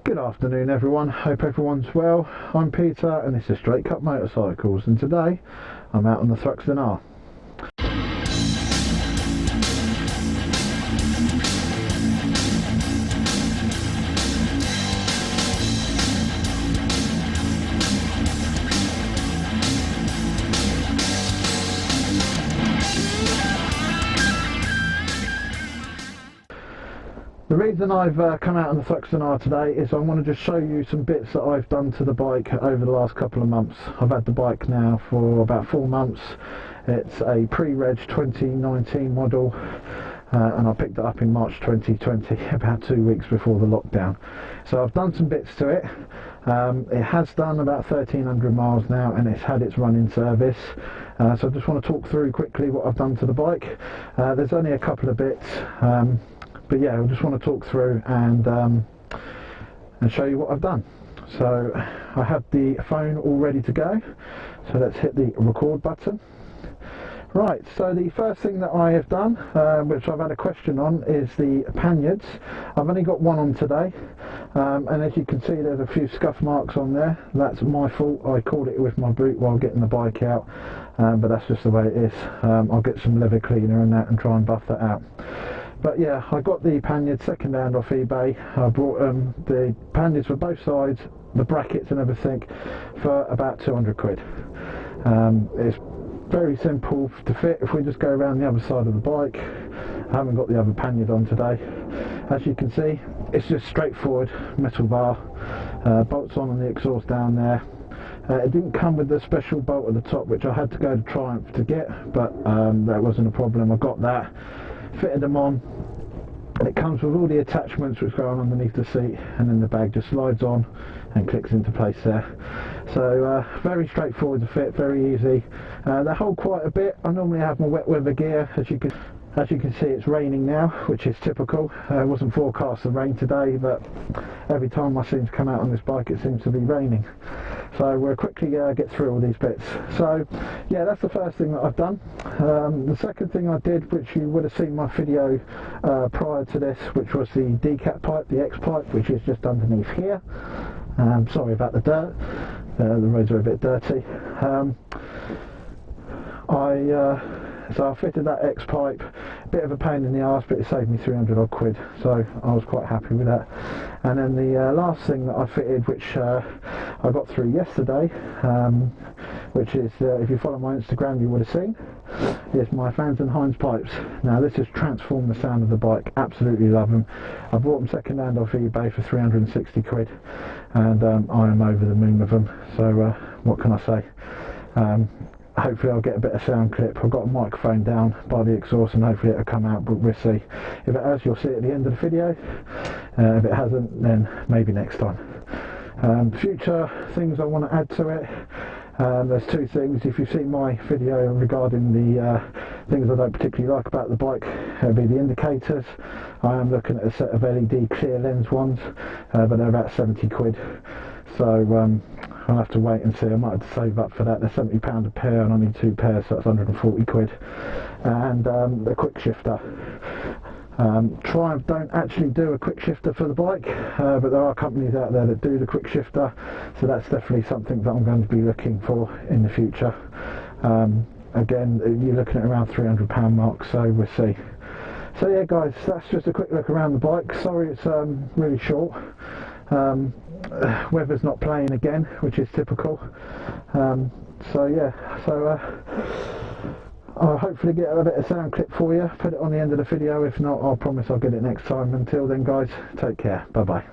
Good afternoon everyone, hope everyone's well. I'm Peter and this is Straight Cut Motorcycles, and today I'm out on the Thruxton R. The reason I've come out on the Thruxton R today is I want to just show you some bits that I've done to the bike over the last couple of months. I've had the bike now for about 4 months. It's a pre-reg 2019 model and I picked it up in March 2020, about 2 weeks before the lockdown. So I've done some bits to it. It has done about 1,300 miles now and it's had its running service. So I just want to talk through quickly what I've done to the bike. There's only a couple of bits. But yeah, I just want to talk through and show you what I've done. So I have the phone all ready to go. So let's hit the record button. Right, so the first thing that I have done, which I've had a question on, is the panniers. I've only got one on today, and as you can see there's a few scuff marks on there. That's my fault, I caught it with my boot while getting the bike out, but that's just the way it is. I'll get some leather cleaner and that and try and buff that out. But yeah, I got the panniers second hand off eBay. I brought the panniers for both sides, the brackets and everything, for about 200 quid. It's very simple to fit. If we just go around the other side of the bike, I haven't got the other pannier on today. As you can see, it's just straightforward metal bar, bolts on the exhaust down there. It didn't come with the special bolt at the top, which I had to go to Triumph to get, but that wasn't a problem. I got that, fitted them on. It comes with all the attachments which go on underneath the seat, and then the bag just slides on and clicks into place there. So very straightforward to fit, very easy. They hold quite a bit. I normally have my wet weather gear. As you can see, it's raining now, which is typical. It wasn't forecast to rain today, but every time I seem to come out on this bike it seems to be raining. So we'll quickly get through all these bits. So yeah, that's the first thing that I've done. The second thing I did, which you would have seen my video prior to this, which was the decap pipe, the X pipe, which is just underneath here. Sorry about the dirt, the roads are a bit dirty. So I fitted that X pipe, a bit of a pain in the arse, but it saved me 300 odd quid, so I was quite happy with that. And then the last thing that I fitted, which I got through yesterday, which is, if you follow my Instagram you would have seen, is my Fans and Hines pipes. Now this has transformed the sound of the bike, absolutely love them. I bought them second hand off eBay for 360 quid, and I am over the moon with them, so what can I say. Hopefully I'll get a bit of sound clip. I've got a microphone down by the exhaust and hopefully it'll come out, but we'll see. If it has, you'll see it at the end of the video. If it hasn't, then maybe next time. Future things I want to add to it, there's two things. If you've seen my video regarding the things I don't particularly like about the bike, it'll be the indicators. I am looking at a set of LED clear lens ones, but they're about 70 quid. So I'll have to wait and see. I might have to save up for that. They're £70 a pair and I need 2 pairs, so that's 140 quid. And the quick shifter. Triumph don't actually do a quick shifter for the bike, but there are companies out there that do the quick shifter, so that's definitely something that I'm going to be looking for in the future. Again, you're looking at around £300 mark, so we'll see. So yeah guys, that's just a quick look around the bike. Sorry it's really short. Weather's not playing again, which is typical. So yeah, so I'll hopefully get a bit of sound clip for you, put it on the end of the video. If not, I'll promise I'll get it next time. Until then guys, take care, bye bye.